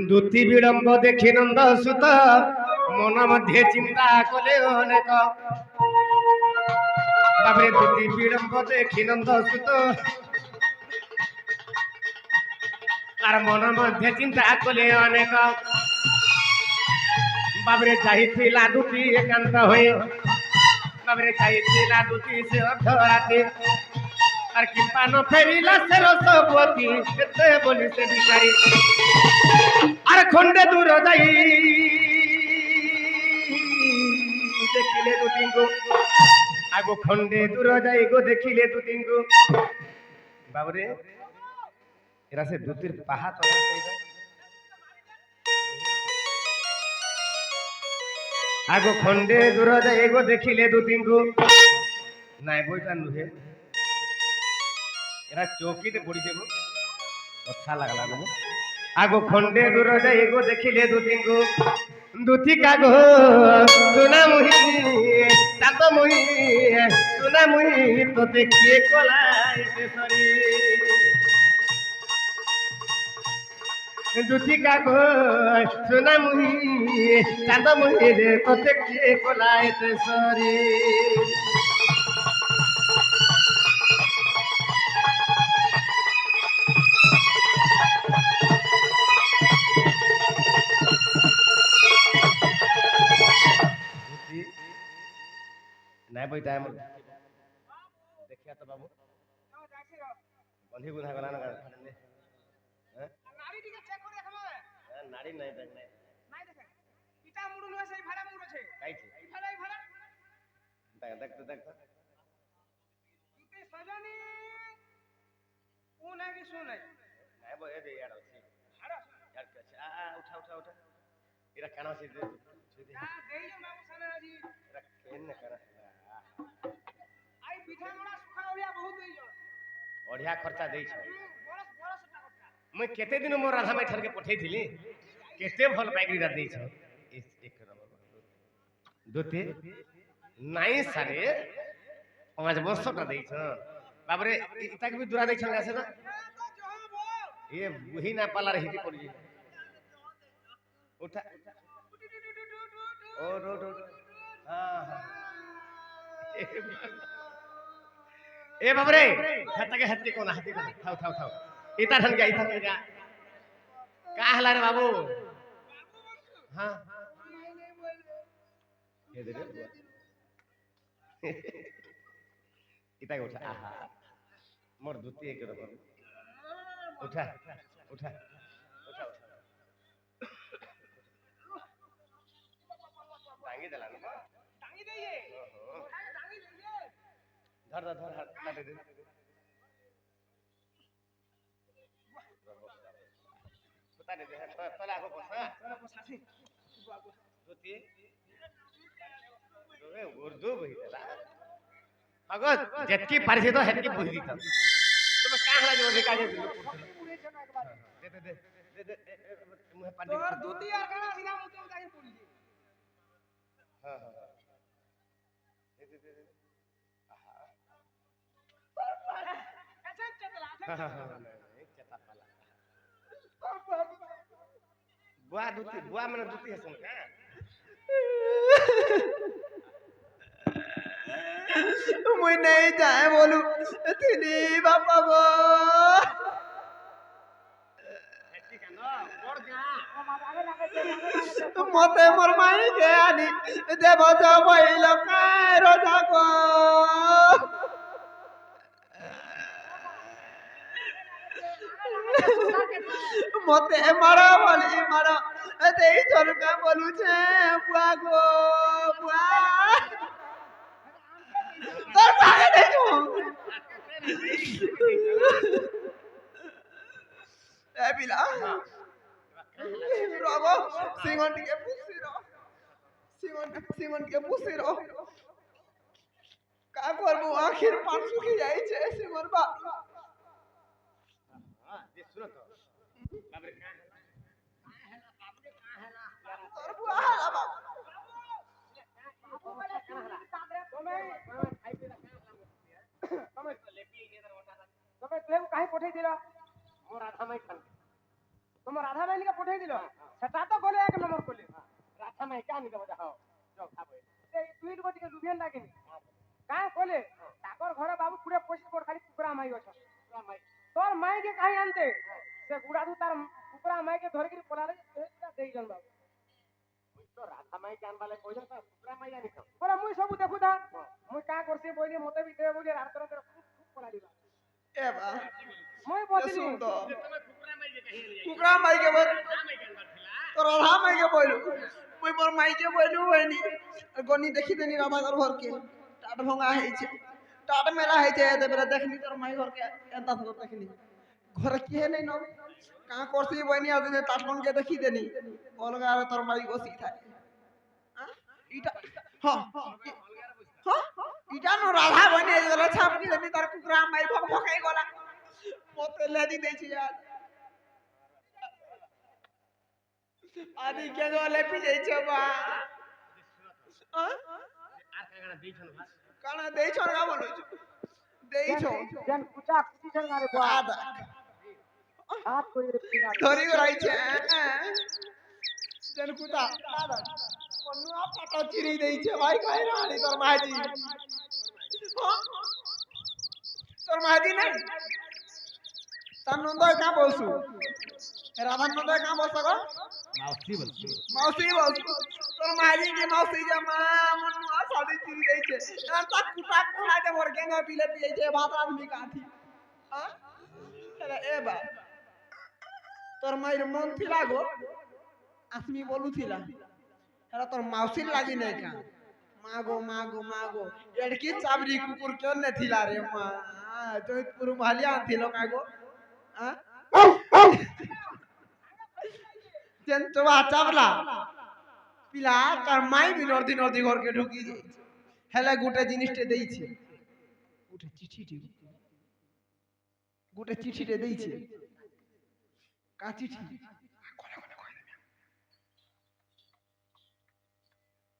দুতি বিড়ম্ব দেখি নন্দ সুত মন মধ্যে চিন্তা কলে অনেক বাবরে দুতি বিড়ম্ব দেখি নন্দ সুত আর মন মধ্যে চিন্তা কলে অনেক বাবরে চাইছিলা দুটি একান্ত হয়ে বাবরে চাইছিলা দুটি সে অর্ধরাতে আর কি পান ফেরিলা সে রসবতী কেতে বলি সে ভিখারি আর খন্ডে দূর যাই দেখিলে দুটিঙ্গু আগো খন্ডে দূর যাই গো দেখিলে দুটিঙ্গু বাবরে এরা সে দুটির পাহা তলা আগো খন্ডে দূর যাই গো দেখিলে দুটিঙ্গু নাই বইটা নুহে এরা চৌকিতে পড়ি দেব কথা লাগলা গো আগো খন্ডে দূর যাই গো দেখিলে দুটিঙ্গু দুটি কাগো সোনা মুহি চাঁদ মুহি সোনা মুহি তো দেখিয়ে কলাইতে সরি দুটি কাগো সোনা মুহি চাঁদ মুহি রে তো দেখিয়ে কলাইতে সরি নাই বই টাইম দেখিয়া তো বাবু বন্ধি বুঝা গলা না হ্যাঁ নাড়ি দিকে চেক করে দেখো হ্যাঁ নাড়ি নাই দেখ নাই নাই দেখে ইটা মুড়ু নয় সেই ভাড়া মুড়ু আছে কাইছে এই ভাড়া দেখ তো ইতে সজনি ও নাকি শুনাই নাই বই দে यार আছে यार কি আছে উঠা এরা কেন আছে না দেই যে বাবু সানা আজি এরা কেন না করে পিঠা মড়া সুখা ওড়িয়া বহুত দেই জ ওড়িয়া খরচা দেই छ বড় সেটা খরচা মই কেতে দিন মোর রাধা মাই ঠরকে পঠেই থিলি কেতে ভাল পাইকরি রা দেই छ এক দুতে নাই সারে 5 বছরটা দেই छ বাবরে ইতাকে বি দুরা দেই छ আছে না এ বুহি না পালার হিটি পড়ি উঠা ও রো हां ए बाबरे हत्ते कोना थाओ इता ठन गया का हला रे बाबू हां ये दे इता उठा आहा मोर दुती एक रो उठा टांगी देला ना टांगी दे ये टांगी दे ये धर काट दे बता दे तला को बसा बसासी जोती रे उर्दू बहिला अगर जतकी पारसे तो हेतकी बहि दिता तुम का हला जो देखा दे मुहे पानी तोर दूती यार काना सीधा मुते जाई पड़ी हां दे आहा अच्छा चला चता पाला बुआ मन दूती है सुन का मुई नहीं जाए बोलू तिनी बापा गो मते मोर माई के आनी देव जो भइल कारो जाको मते मारा बोली मारा देई झरका बोलू छे बुआ गो बुआ তোর পাগে দেখো এ বিলা রগো সিঙ্গন টিকে পুষি র সিঙ্গন কে পুষি র কা করবো আখির পান শুকি যাইছে সিঙ্গন বা हां दे सुनो तो बाबरे का है बाबरे का है ना तोर बुआ हला बाबू તમે પ્લેવ કાહે પઠાઈ દેલા મોર આઠા માં ખાન तुम राधा माई के पठे दिलो सेटा तो बोले एक नंबर बोले राधा माई का नहीं दबा जाओ जो खाबे ए ट्वीट को टिके लुबियन लागेनी का बोले ताकर घरे बाबू पूरे पोस्ट पर खाली कुकरा माई अछ माई तोर माई के काहे आनते से गुड़ा दू तार कुकरा माई के धर के पलारे देई जन बाबू तो राधा माई के आनबाले कोई ना कुकरा माई आनी खाओ बोले मुई सब देखु था मुई का करसी बोली मते भी दे बोली रात रात खूब पला दिला ए बा मुई बोली सुन तो तुम्हें कुकरा माई के कहीं कुकरा माई के बोल राधा माई के आनबार थिला तो राधा माई के बोलू मुई पर माई के बोलू बनी गनी देखी देनी राधा घर के टाट भंगा है छे टाट मेला है छे ते बेरा देखनी तोर माई घर के एंता सब देखनी घर के नहीं न का करसी बनी आ दे टाट भंग के देखी देनी अलगा रे तोर माई गोसी थाए हां इटा हां हां इटा न राधा बनी गला छाप की देनी तार कुकरा माई भग भगाई गला मोते लेदी दे छी यार आदि के गोले पी जाई छ बा आर कागड़ा दै छन भास काना देई छ का बोलो देई छ जन कुचा कुची जन मारे को आद हाथ कोई रे पिला धरी गई छ जन कुता मनु आ पाटा चिरी देई छ भाई काई रानी तोर माजी तोर माजी नहीं तनंद का बोलसु राधानंद का बोल सको मौसी बोल तोर माजी के मौसी जमा मनु आ साड़ी चिरी देई छ अंता कुटा कुटा दे मोर गेंगा पीले पिए छ भात आदमी काठी हां चला ए बा तोर माईर मन थिला गो आसमी बोलू थिला हेरा तोर मौसी लागी नहीं का मागो मागो मागो एडकी चाबरी कुकुर क्यों ने थिला रे मां जोधपुर मालिया थिलो कागो हां जन तो चावला पिला तोर माई भी नर्दी नर्दी घर के ढुकी जाई हेला गुटे जिनिसटे देई छे गुटे चिठीटी गुटे चिठीटे देई छे का चिठी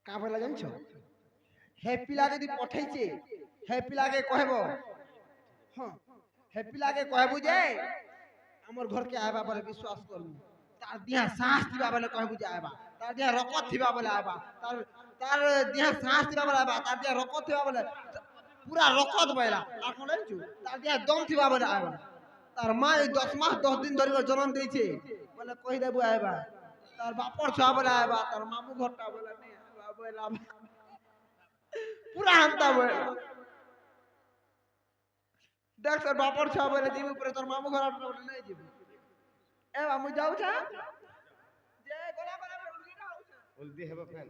का बोला जानछो हे पिला यदि पठाइछे हे पिला के कहबो हां हे पिला के कहबो जे हमर घर के आबा पर विश्वास करू तार दिया सांस दिबा बोले कहबो जे आबा तार दिया रकत थिबा बोले आबा तार तार दिया सांस दिबा बोले आबा तार दिया रकत थिबा बोले पूरा रकत बैला आ कोन छु तार दिया दम थिबा बोले आबा तार माई 10 मास 10 दिन धरि जन्म देई छे बोले कहि देबो आबा तार बापर छुआ बोले आबा तार मामू घरटा बोले नहीं आबा बोला पूरा हंता बोले देख सर बापर छुआ बोले जीव ऊपर तोर मामू घर बोले नहीं जीव ए मामू जाऊ छा जे गोला गोला उल्टी ना उल्टी हेबो फैन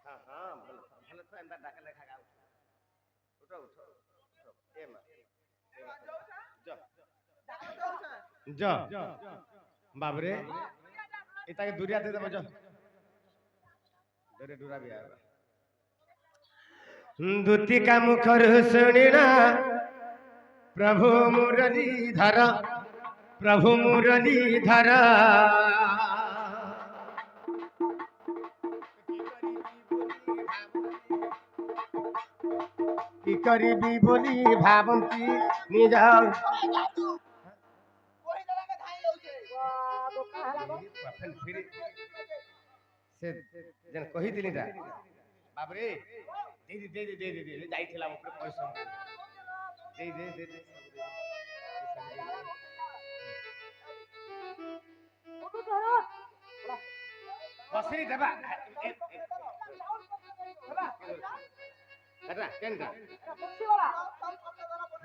हां हां भले तो अंदर डाका लेखा गा उठो उठो ए मा जा जा बाबरे इता के दूरिया दे दे जा दरे दूरा भी आएगा दूती का मुखर सुनिना प्रभु मुरलीधर प्रभु मुरलीधर की करीबी बोली भावंती निज से जन कही दिली रा बाप रे दे जाई थिला ऊपर पैसा दे बसरी देबा अरे केन का बक्सी वाला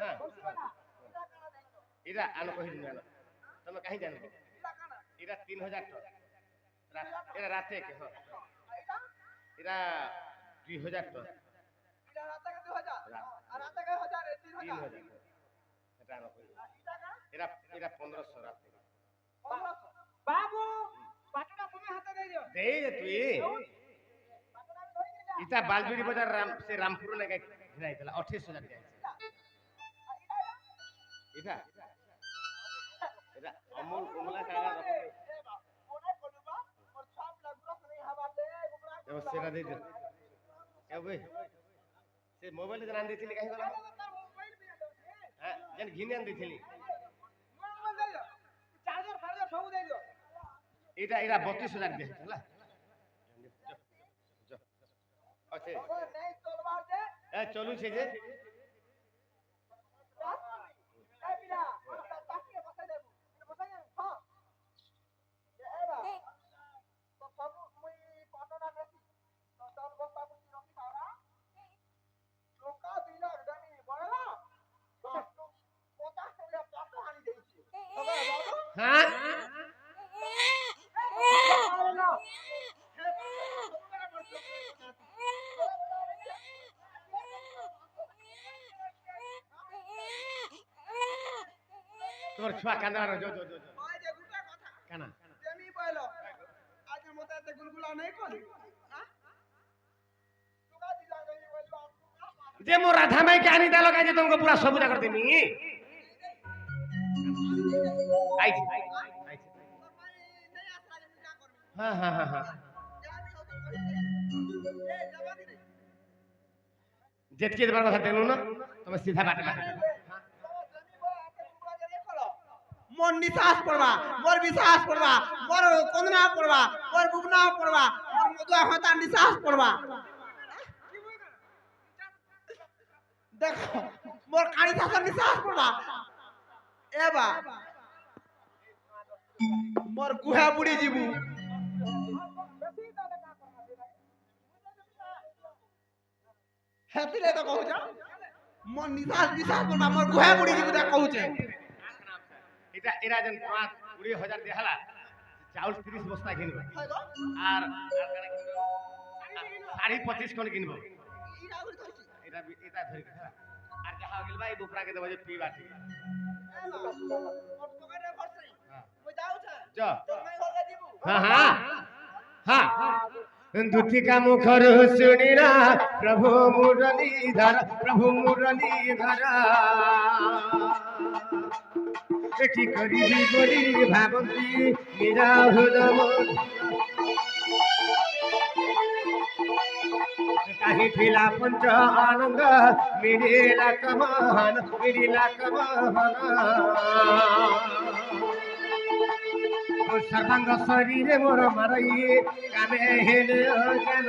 हां इरा आनो कहि दिना तमे कहीं जानो इरा 3000 टका इरा राते के हो इरा 2000 टका इला राता के 2000 आ राता के 1000 3000 এটা আনো কই ইরা 1500 রাতে बाबू पाटना तुम्हें हाथ दे दियो दे दे तुई इता बालजुरी बाजार रामपुर ने के घिनाइतला 28000 के इता अमूल कमला कागा रखो ओने कोलुबा और छाप लगरस नहीं हवाते ए सेरा दे दे ए भाई से मोबाइल जन आन देथिली काहे गला हां जन घिने आन देथिली এটা 32,000 দিয়ে ହେଲା আছে नहीं चलबार दे এ চলুছে যে ए बिना ताके बसाई दे बसाई हां ए बा तो सब मुई पाटना गसी तो चल बसा बुची रखी खावरा लोका बिना गनी बड़ला तो 50 টাকা পাটো আনি দেইছি তবে বাবু হ্যাঁ তোমার ছুয়া কান্দার যো যো যো যো। ওই যে গুটা কথা কানা জমি বইলো আজ মতে এত গুলগুলা নাই করি হ্যাঁ তুকা দিলা গই বলবা যে মোর রাধা মাই কে আনি দালো কাজে তোমাকে পুরা সবুজা করে দেমি আইছি আইছি হ্যাঁ হ্যাঁ হ্যাঁ হ্যাঁ যেতকে দেবার কথা দেনু না তুমি সিধা বাটে বাটে मोर निसास पड़वा मोर विश्वास पड़वा मोर कोंदना पड़वा मोर बुबना पड़वा मोर मधुआ होता निसास पड़वा देखो मोर कानी सासन निसास पड़वा एबा मोर गुहा बुड़ी जीबू हेतिले तो कहू जा मोर निसास विश्वास पड़वा मोर गुहा बुड़ी जीबू ता कहू छे এটা এরা যেন 20,000 দেখালা চাউল 30 বস্তা কিনবো আর শাড়ি 25 কোন কিনবো এটা এটা ধরে গেলা আর যাহা গেল ভাই বুপরা কে দেব যে পিবা ঠিক চ হ্যাঁ হ্যাঁ হ্যাঁ দুতিকা মুখর শুনিরা প্রভু মুরলীধর কি করিবি বলি ভাবন্তি নিরাহুল কাহি ফিলা পঞ্চ আনন্দ মিলিলা কমহন সর্বাঙ্গ শরীরে মোর মারই কামে হেলে যেন